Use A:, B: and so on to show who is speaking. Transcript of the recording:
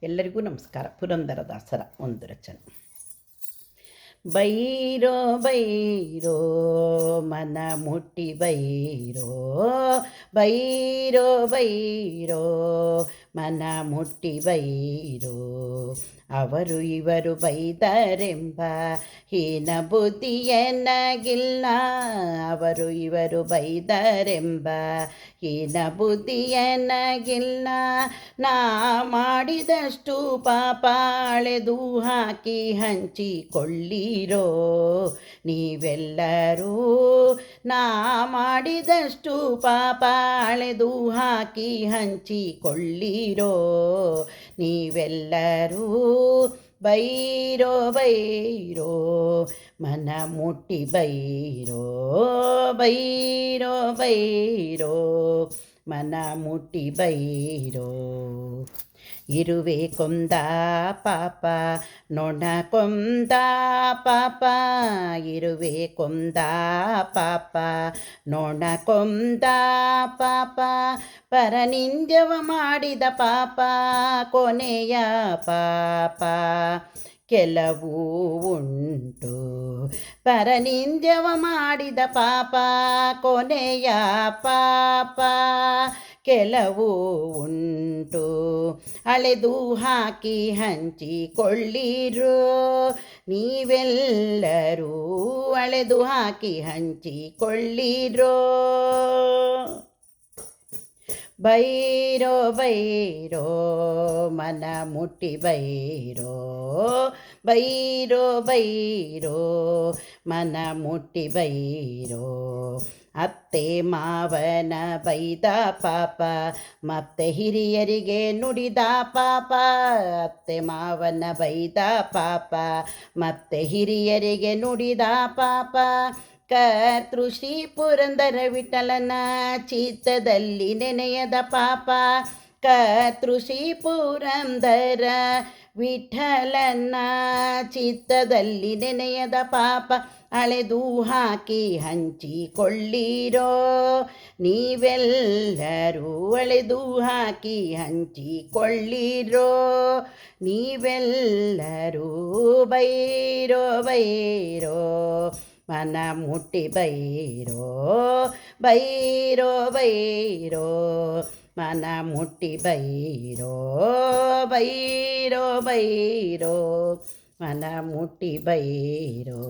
A: ಎಲ್ಲರಿಗೂ ನಮಸ್ಕಾರ. ಪುರಂದರದಾಸರ ಒಂದು ರಚನೆ. ಬೈರೋ ಬೈರೋ ಮನ ಮುಟ್ಟಿ ಬೈರೋ, ಬೈರೋ ಬೈರೋ ಮನ ಮುಟ್ಟಿ ಬೈರೋ. ಅವರು ಇವರು ಬೈದರೆಂಬ ಹೀನ ಬುದ್ಧಿಯನ್ನಗಿಲ್ಲ, ಅವರು ಇವರು ಬೈದರೆಂಬ ಹೀನ ಬುದ್ಧಿಯನ್ನಗಿಲ್ಲ. ನಾ ಮಾಡಿದಷ್ಟು ಪಾಪ ಅಳೆದು ಹಾಕಿ ಹಂಚಿಕೊಳ್ಳಿರೋ ನೀವೆಲ್ಲರೂ. ನಾ ಮಾಡಿದಷ್ಟು ಪಾಪ ಅಳೆದು ಹಾಕಿ ಹಂಚಿಕೊಳ್ಳಿರೋ ನೀವೆಲ್ಲರೂ. ಬೈರೋ ಬೈರೋ ಮನ ಮುಟ್ಟಿ ಬೈರೋ, ಬೈರೋ ಬೈರೋ ಮನ ಮುಟ್ಟಿ ಬೈರೋ. ಇರುವೆ ಕೊಂದ ಪಾಪ ನೊಣ ಕೊಂದ ಪಾಪ, ಇರುವೆ ಕೊಂದ ಪಾಪ ನೊಣ ಕೊಂದ ಪಾಪ. ಪರನಿಂದ್ಯವ ಮಾಡಿದ ಪಾಪ ಕೊನೆಯ ಪಾಪ ಕೆಲವು ಉಂಟು. ಪರನಿಂದ್ಯವ ಮಾಡಿದ ಪಾಪ ಕೊನೆಯ ಪಾಪ ಕೆಲವು ಉಂಟು. ಅಳೆದು ಹಾಕಿ ಹಂಚಿಕೊಳ್ಳಿರೋ ನೀವೆಲ್ಲರೂ, ಅಳೆದು ಹಾಕಿ ಹಂಚಿಕೊಳ್ಳಿರೋ. ಬೈರೋ ಬೈರೋ ಮನ ಮುಟ್ಟಿ ಬೈರೋ, ಬೈರೋ ಬೈರೋ ಮನ ಮುಟ್ಟಿ ಬೈರೋ. ಅತ್ತೆ ಮಾವನ ಬೈದ ಪಾಪ ಮತ್ತೆ ಹಿರಿಯರಿಗೆ ನುಡಿದ ಪಾಪ, ಅತ್ತೆ ಮಾವನ ಬೈದ ಪಾಪ ಮತ್ತೆ ಹಿರಿಯರಿಗೆ ನುಡಿದ ಪಾಪ. ಕರ್ತೃ ಶ್ರೀ ಪುರಂದರ ವಿಠಲನ ಚಿತ್ತದಲ್ಲಿ ನೆನೆಯದ ಪಾಪ, ಕರ್ತೃ ಶ್ರೀ ಪುರಂದರ ವಿಠಲನ ಚಿತ್ತದಲ್ಲಿ ನೆನೆಯದ ಪಾಪ ಅಳೆದು ಹಾಕಿ ಹಂಚಿಕೊಳ್ಳಿರೋ ನೀವೆಲ್ಲರೂ. ಅಳೆದು ಹಾಕಿ ಹಂಚಿಕೊಳ್ಳಿರೋ ನೀವೆಲ್ಲರೂ. ಬೈರೋ ಬೈರೋ ಮನ ಮುಟ್ಟಿ ಬೈರೋ, ಬೈರೋ ಬೈರೋ ಮನ ಮುಟ್ಟಿ ಬೈರೋ, ಬೈರೋ ಬೈರೋ ಮನ ಮುಟ್ಟಿ ಬೈರೋ.